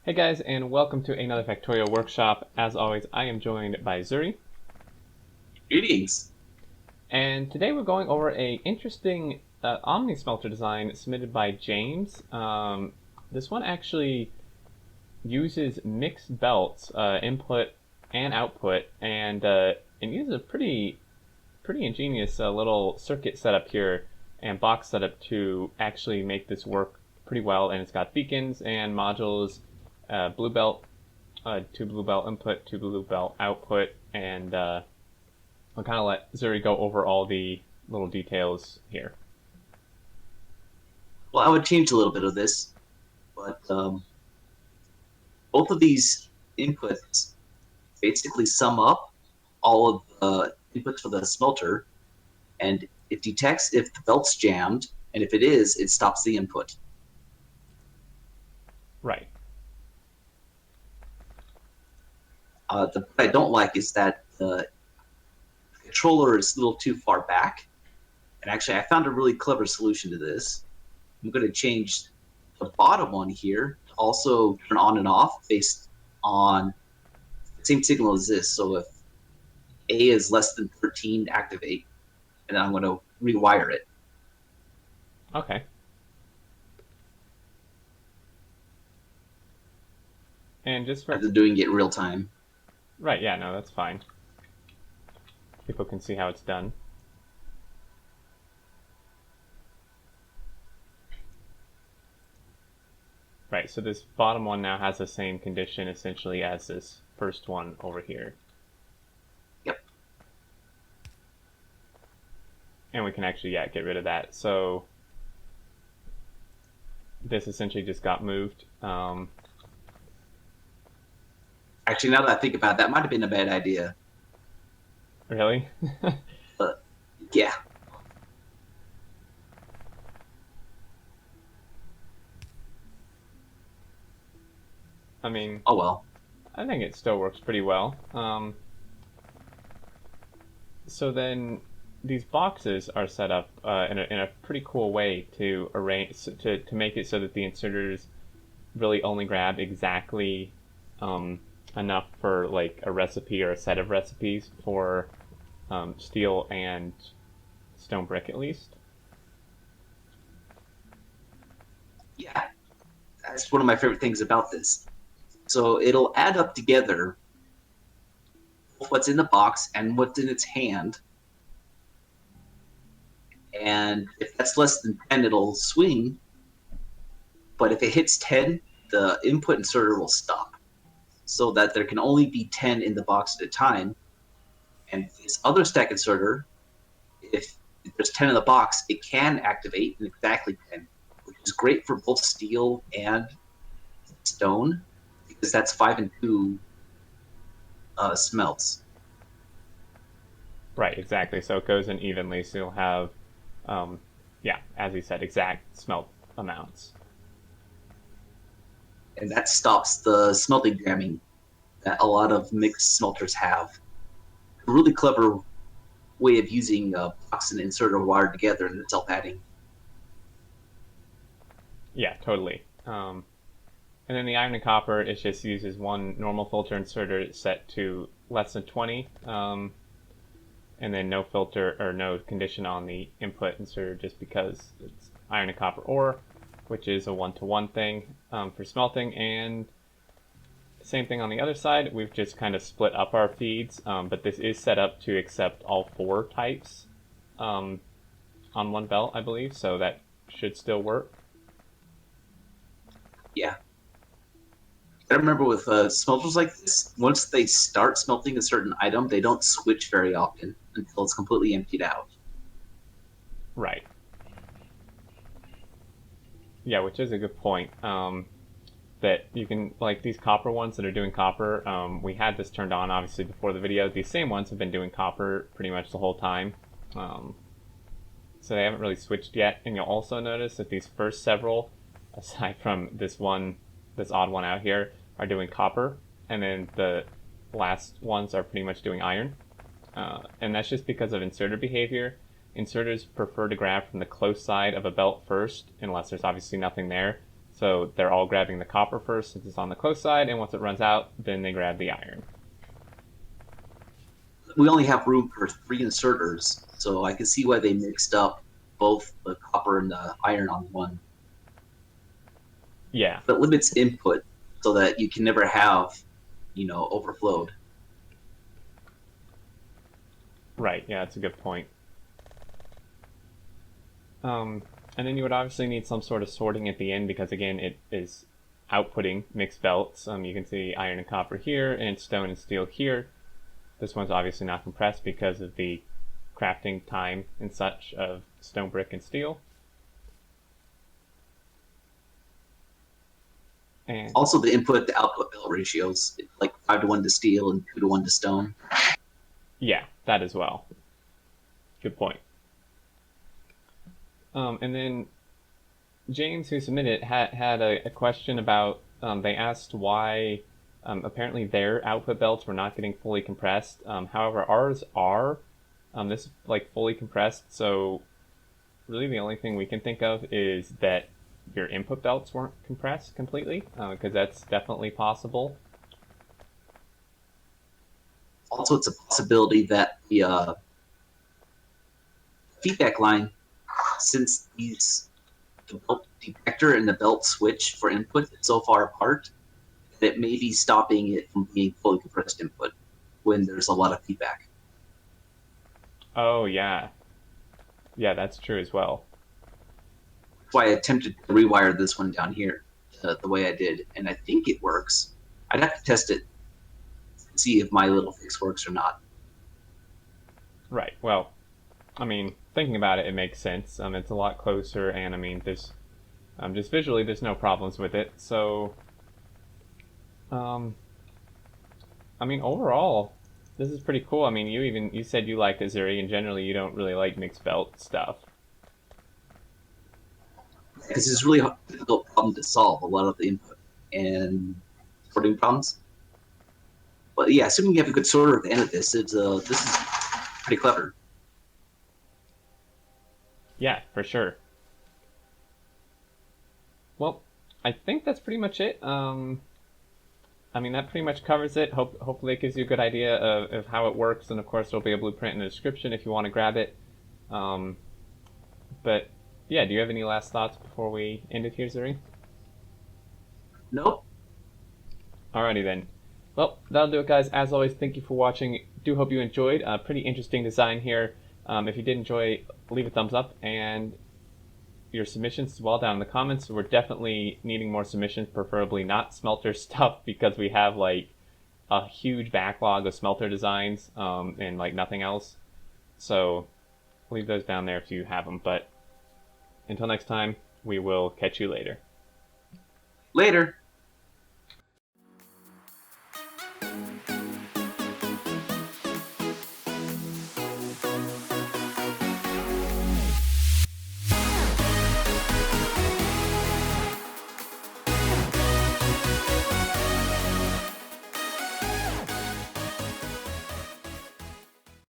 Hey guys, and welcome to another Factorio workshop. As always, I am joined by Zuri, Greetings. and today we're going over a interesting Omni Smelter design submitted by James. This one actually uses mixed belts, input and output, and it uses a pretty ingenious little circuit setup here and box setup to actually make this work pretty well. And it's got beacons and modules, blue belt, two blue belt input, two blue belt output, and I'll kind of let Zuri go over all the little details here. Well, I would change a little bit of this, but both of these inputs basically sum up all of the inputs for the smelter, and it detects if the belt's jammed, and if it is, it stops the input. Right. What I don't like is that the controller is a little too far back, and actually I found a really clever solution to this. I'm going to change the bottom one here to also turn on and off based on the same signal as this. So if A is less than 13, activate, and I'm going to rewire it. Okay. And just for Rather than doing it real time. right, yeah, no, that's fine. People can see how it's done. Right, so this bottom one now has the same condition essentially as this first one over here. Yep. And we can actually, yeah, get rid of that. So this essentially just got moved. Actually, now that I think about it, that might have been a bad idea. Really? But yeah. I mean, Oh well. I think it still works pretty well. So then these boxes are set up in a pretty cool way to arrange to make it so that the inserters really only grab exactly enough for like a recipe or a set of recipes for steel and stone brick at least. Yeah. That's one of my favorite things about this. So it'll add up together what's in the box and what's in its hand. And if that's less than 10, it'll swing. But if it hits 10, the input inserter will stop, so that there can only be 10 in the box at a time. And this other stack inserter, if there's 10 in the box, it can activate in exactly 10, which is great for both steel and stone, because that's 5 and 2 smelts. Right, exactly. So it goes in evenly, so you'll have, yeah, as you said, exact smelt amounts. And that stops the smelting jamming that a lot of mixed smelters have. A really clever way of using a box and inserter wired together and self-adding. Yeah, totally. And then the iron and copper, it just uses one normal filter inserter set to less than 20, and then no filter or no condition on the input inserter just because it's iron and copper ore, which is a one-to-one thing for smelting. And same thing on the other side. We've just kind of split up our feeds, but this is set up to accept all four types on one belt, I believe, so that should still work. Yeah. I remember with smelters like this, once they start smelting a certain item, they don't switch very often until it's completely emptied out. Right. Yeah, which is a good point. That you can, like these copper ones that are doing copper, we had this turned on obviously before the video. These same ones have been doing copper pretty much the whole time. So they haven't really switched yet. And you'll also notice that these first several, aside from this odd one out here, are doing copper. And then the last ones are pretty much doing iron. And that's just because of inserter behavior. Inserters prefer to grab from the close side of a belt first, unless there's obviously nothing there. So they're all grabbing the copper first since it's on the close side, and once it runs out, then they grab the iron. We only have room for 3 inserters, so I can see why they mixed up both the copper and the iron on one. Yeah. But limits input so that you can never have, overflowed. Right, yeah, that's a good point. And then you would obviously need some sort of sorting at the end because, again, it is outputting mixed belts. You can see iron and copper here, and stone and steel here. This one's obviously not compressed because of the crafting time and such of stone, brick, and steel. And also, the input to output belt ratios, like 5-to-1 to steel and 2-to-1 to stone. Yeah, that as well. Good point. And then James, who submitted, had a question about, they asked why apparently their output belts were not getting fully compressed. However, ours are. This is like fully compressed, so really the only thing we can think of is that your input belts weren't compressed completely, because that's definitely possible. Also, it's a possibility that the feedback line, since the belt detector and the belt switch for input is so far apart, that it may be stopping it from being fully compressed input when there's a lot of feedback. Oh, yeah. Yeah, that's true as well. That's why I attempted to rewire this one down here the way I did, and I think it works. I'd have to test it to see if my little fix works or not. Right. Well, I mean, thinking about it, it makes sense. It's a lot closer, and I mean, there's just visually, there's no problems with it. So, I mean, overall, this is pretty cool. I mean, you said you liked Azuri, and generally you don't really like mixed belt stuff. Because it's a really difficult problem to solve, a lot of the input and sorting problems. But yeah, assuming you have a good sorter at the end of this, this is pretty clever. Yeah, for sure. Well, I think that's pretty much it. I mean, that pretty much covers it. Hopefully it gives you a good idea of how it works, and of course there'll be a blueprint in the description if you want to grab it. But yeah, do you have any last thoughts before we end it here, Zuri? Nope. Alrighty then. Well, that'll do it, guys. As always, thank you for watching. Do hope you enjoyed. Pretty interesting design here. If you did enjoy, leave a thumbs up, and your submissions as well down in the comments. We're definitely needing more submissions, preferably not smelter stuff, because we have like a huge backlog of smelter designs and like nothing else. So leave those down there if you have them. But until next time, we will catch you later. Later.